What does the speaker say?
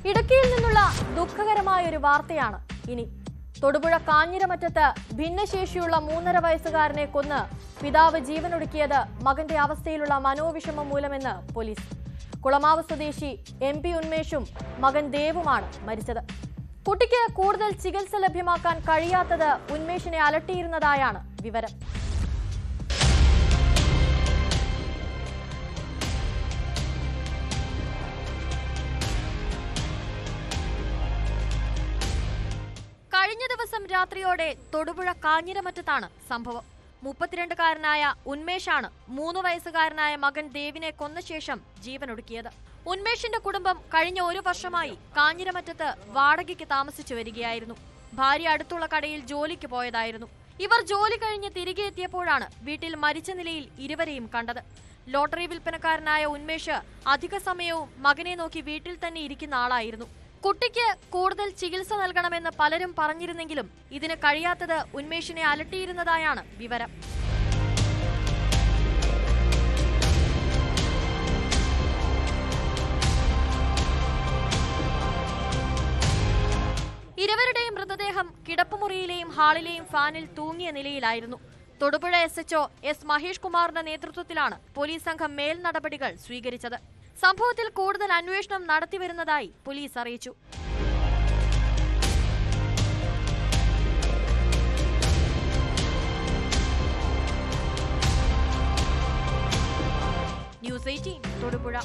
ഇടുക്കിയിൽ നിന്നുള്ള ദുഃഖകരമായ ഒരു വാർത്തയാണ് ഇനി. തൊടുപുഴ കാഞ്ഞിരമറ്റത്ത് ഭിന്നശേഷിയുള്ള 3.5 വയസ്സുകാരനെ കൊന്ന് പിതാവ് ജീവനൊടുക്കിയത് മകന്റെ അവസ്ഥയിലുള്ള മനോവിഷമം മൂലമെന്ന് പോലീസ്. കുളമാവ് സ്വദേശി MP ഉന്മേഷും മകൻ ദേവുമാണ് മരിച്ചത്. കുട്ടിക്ക് കൂടുതൽ ചികിത്സ ലഭ്യമാക്കാൻ കഴിയാത്തത് ഉന്മേഷിനെ അലട്ടിയിരുന്നതായാണ് വിവരം. കഴിഞ്ഞ ദിവസം രാത്രിയോടെ തൊടുപുഴ കാഞ്ഞിരമറ്റത്താണ് സംഭവം. 32-കാരനായ ഉന്മേഷാണ് 3 വയസ്സുകാരനായ മകൻ ദേവിനെ കൊന്ന ശേഷം ജീവനൊടുക്കിയത്. ഉന്മേഷിന്റെ കുടുംബം കഴിഞ്ഞ 1 വർഷമായി കാഞ്ഞിരമറ്റത്ത് വാടകയ്ക്ക് താമസിച്ചു വരികയായിരുന്നു. ഭാര്യ അടുത്തുള്ള കടയിൽ ജോലിക്ക് പോയതായിരുന്നു. ഇവർ ജോലി കഴിഞ്ഞ് തിരികെ എത്തിയപ്പോഴാണ് വീട്ടിൽ മരിച്ച നിലയിൽ ഇരുവരെയും കണ്ടത്. ലോട്ടറി വിൽപ്പനക്കാരനായ ഉന്മേഷ് അധിക സമയവും മകനെ നോക്കി വീട്ടിൽ തന്നെ ഇരിക്കുന്ന ആളായിരുന്നു. കുട്ടിക്ക് കൂടുതൽ ചികിത്സ നൽകണമെന്ന് പലരും പറഞ്ഞിരുന്നെങ്കിലും ഇതിന് കഴിയാത്തത് ഉന്മേഷിനെ അലട്ടിയിരുന്നതായാണ് വിവരം. ഇരുവരുടെയും മൃതദേഹം കിടപ്പുമുറിയിലെയും ഹാളിലെയും ഫാനിൽ തൂങ്ങിയ നിലയിലായിരുന്നു. തൊടുപുഴ SHO S മഹേഷ് കുമാറിന്റെ നേതൃത്വത്തിലാണ് പോലീസ് സംഘം മേൽ നടപടികൾ സ്വീകരിച്ചത്. സംഭവത്തിൽ കൂടുതൽ അന്വേഷണം നടത്തിവരുന്നതായി പോലീസ് അറിയിച്ചു. News 18 തൊടുപുഴ.